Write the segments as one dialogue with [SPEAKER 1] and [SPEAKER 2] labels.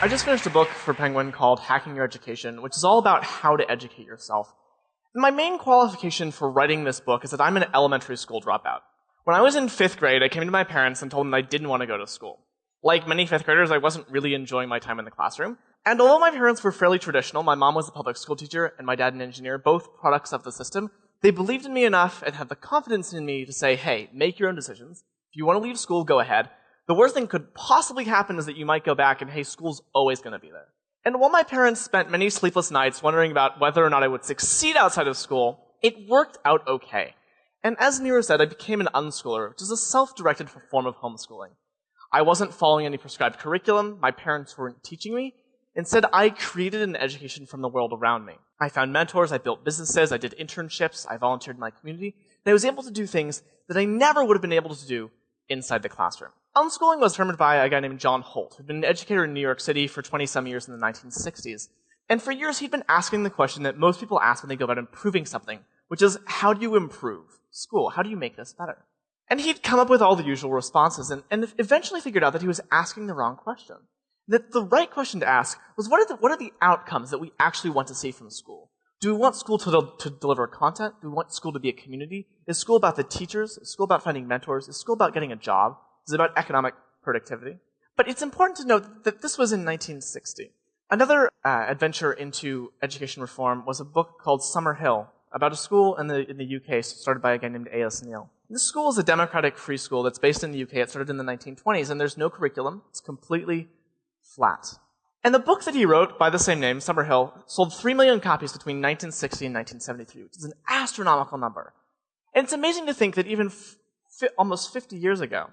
[SPEAKER 1] I just finished a book for Penguin called Hacking Your Education, which is all about how to educate yourself. And my main qualification for writing this book is that I'm an elementary school dropout. When I was in 5th grade, I came to my parents and told them I didn't want to go to school. Like many 5th graders, I wasn't really enjoying my time in the classroom. And although my parents were fairly traditional, my mom was a public school teacher and my dad an engineer, both products of the system, they believed in me enough and had the confidence in me to say, hey, make your own decisions. If you want to leave school, go ahead. The worst thing could possibly happen is that you might go back and, hey, school's always going to be there. And while my parents spent many sleepless nights wondering about whether or not I would succeed outside of school, it worked out okay. And as Nero said, I became an unschooler, which is a self-directed form of homeschooling. I wasn't following any prescribed curriculum. My parents weren't teaching me. Instead, I created an education from the world around me. I found mentors, I built businesses, I did internships, I volunteered in my community, and I was able to do things that I never would have been able to do inside the classroom. Unschooling was determined by a guy named John Holt, who'd been an educator in New York City for 20-some years in the 1960s. And for years, he'd been asking the question that most people ask when they go about improving something, which is, how do you improve school? How do you make this better? And he'd come up with all the usual responses, and eventually figured out that he was asking the wrong question. That the right question to ask was, what are the outcomes that we actually want to see from school? Do we want school to deliver content? Do we want school to be a community? Is school about the teachers? Is school about finding mentors? Is school about getting a job? Is it about economic productivity? But it's important to note that this was in 1960. Another adventure into education reform was a book called Summerhill, about a school in the UK started by a guy named A.S. Neal. This school is a democratic free school that's based in the UK. It started in the 1920s, and there's no curriculum. It's completely flat. And the book that he wrote by the same name, Summerhill, sold 3 million copies between 1960 and 1973, which is an astronomical number. And it's amazing to think that even almost 50 years ago,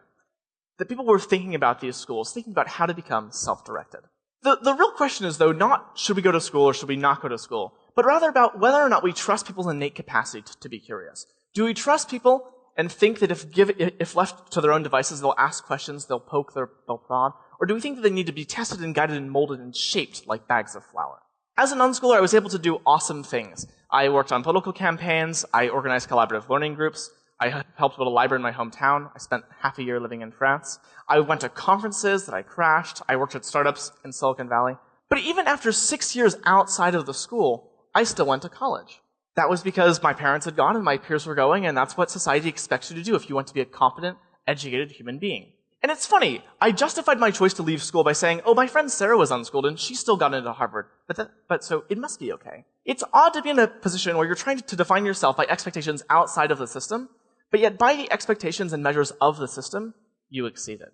[SPEAKER 1] that people were thinking about these schools, thinking about how to become self-directed. The real question is, though, not should we go to school or should we not go to school, but rather about whether or not we trust people's innate capacity to be curious. Do we trust people and think that if left to their own devices, they'll ask questions, they'll poke, they'll prod? Or do we think that they need to be tested and guided and molded and shaped like bags of flour? As an unschooler, I was able to do awesome things. I worked on political campaigns, I organized collaborative learning groups, I helped build a library in my hometown, I spent half a year living in France, I went to conferences that I crashed, I worked at startups in Silicon Valley. But even after 6 years outside of the school, I still went to college. That was because my parents had gone and my peers were going, and that's what society expects you to do if you want to be a competent, educated human being. And it's funny, I justified my choice to leave school by saying, oh, my friend Sarah was unschooled and she still got into Harvard, but so it must be okay. It's odd to be in a position where you're trying to define yourself by expectations outside of the system, but yet by the expectations and measures of the system, you exceeded.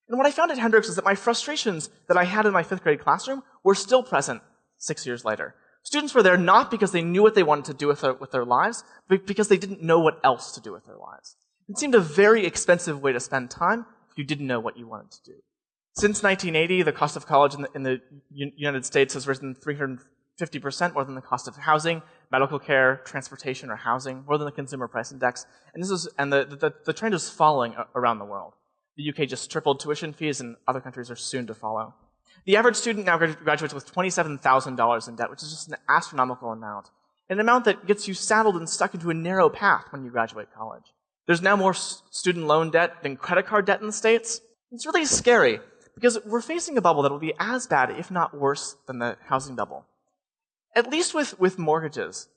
[SPEAKER 1] And what I found at Hendrix is that my frustrations that I had in my 5th grade classroom were still present 6 years later. Students were there not because they knew what they wanted to do with their lives, but because they didn't know what else to do with their lives. It seemed a very expensive way to spend time if you didn't know what you wanted to do. Since 1980, the cost of college in the United States has risen 350% more than the cost of housing, medical care, transportation, or housing, more than the consumer price index. And the trend is following around the world. The UK just tripled tuition fees, and other countries are soon to follow. The average student now graduates with $27,000 in debt, which is just an astronomical amount. An amount that gets you saddled and stuck into a narrow path when you graduate college. There's now more student loan debt than credit card debt in the States. It's really scary, because we're facing a bubble that will be as bad, if not worse, than the housing bubble. At least with mortgages,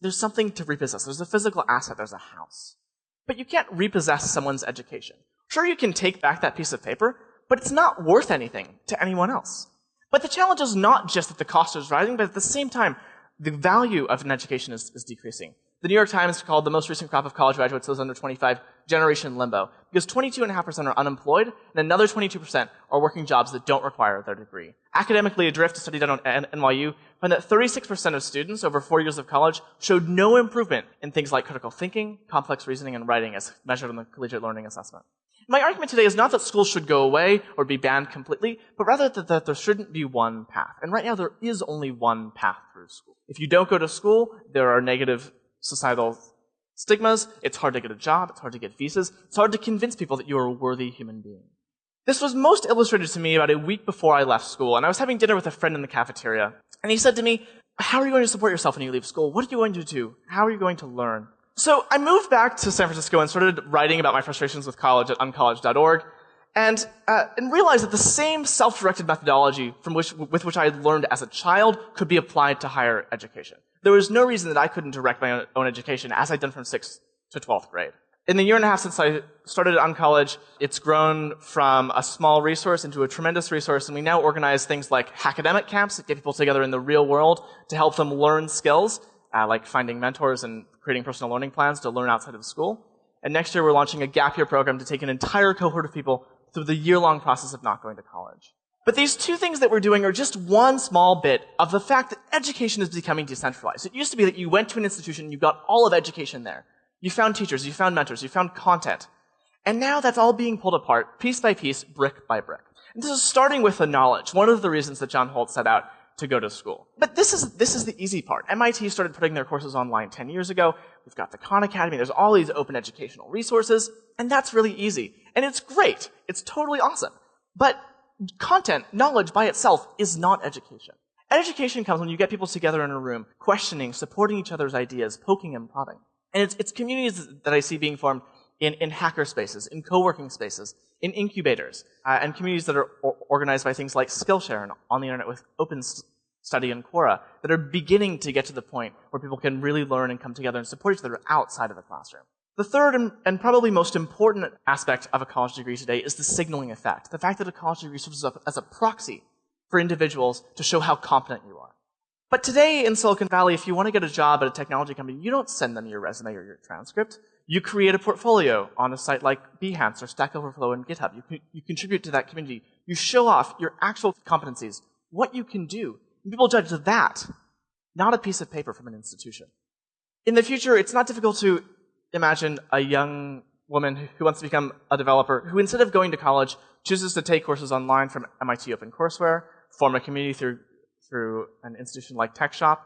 [SPEAKER 1] there's something to repossess. There's a physical asset, there's a house. But you can't repossess someone's education. Sure, you can take back that piece of paper, but it's not worth anything to anyone else. But the challenge is not just that the cost is rising, but at the same time, the value of an education is decreasing. The New York Times called the most recent crop of college graduates, those under 25, Generation Limbo, because 22.5% are unemployed, and another 22% are working jobs that don't require their degree. Academically Adrift, a study done at NYU, found that 36% of students over 4 years of college showed no improvement in things like critical thinking, complex reasoning, and writing as measured on the Collegiate Learning Assessment. My argument today is not that schools should go away or be banned completely, but rather that there shouldn't be one path. And right now, there is only one path through school. If you don't go to school, there are negative societal stigmas, it's hard to get a job, it's hard to get visas, it's hard to convince people that you are a worthy human being. This was most illustrated to me about a week before I left school, and I was having dinner with a friend in the cafeteria, and he said to me, how are you going to support yourself when you leave school? What are you going to do? How are you going to learn? So I moved back to San Francisco and started writing about my frustrations with college at uncollege.org, And realized that the same self-directed methodology with which I had learned as a child could be applied to higher education. There was no reason that I couldn't direct my own education as I'd done from 6th to 12th grade. In the year and a half since I started on college, it's grown from a small resource into a tremendous resource, and we now organize things like academic camps that get people together in the real world to help them learn skills, like finding mentors and creating personal learning plans to learn outside of school. And next year we're launching a gap year program to take an entire cohort of people through the year-long process of not going to college. But these two things that we're doing are just one small bit of the fact that education is becoming decentralized. It used to be that you went to an institution and you got all of education there. You found teachers, you found mentors, you found content. And now that's all being pulled apart, piece by piece, brick by brick. And this is starting with the knowledge, one of the reasons that John Holt set out to go to school. But this is the easy part. MIT started putting their courses online 10 years ago. We've got the Khan Academy. There's all these open educational resources. And that's really easy. And it's great. It's totally awesome. But content, knowledge by itself is not education. Education comes when you get people together in a room, questioning, supporting each other's ideas, poking and prodding. And it's communities that I see being formed in hacker spaces, in co-working spaces, in incubators, and communities that are organized by things like Skillshare and on the internet with Open Study and Quora that are beginning to get to the point where people can really learn and come together and support each other outside of the classroom. The third and probably most important aspect of a college degree today is the signaling effect. The fact that a college degree serves as a proxy for individuals to show how competent you are. But today in Silicon Valley, if you want to get a job at a technology company, you don't send them your resume or your transcript. You create a portfolio on a site like Behance or Stack Overflow and GitHub. You contribute to that community. You show off your actual competencies, what you can do. And people judge that, not a piece of paper from an institution. In the future, it's not difficult to imagine a young woman who wants to become a developer who, instead of going to college, chooses to take courses online from MIT OpenCourseWare, form a community through an institution like TechShop,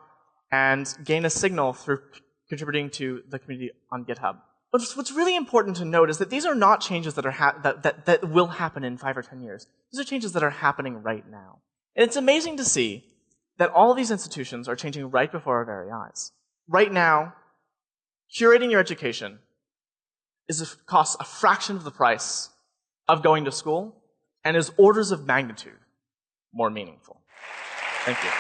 [SPEAKER 1] and gain a signal through contributing to the community on GitHub. What's really important to note is that these are not changes that will happen in 5 or 10 years. These are changes that are happening right now. And it's amazing to see that all of these institutions are changing right before our very eyes. Right now, curating your education costs a fraction of the price of going to school and is orders of magnitude more meaningful. Thank you.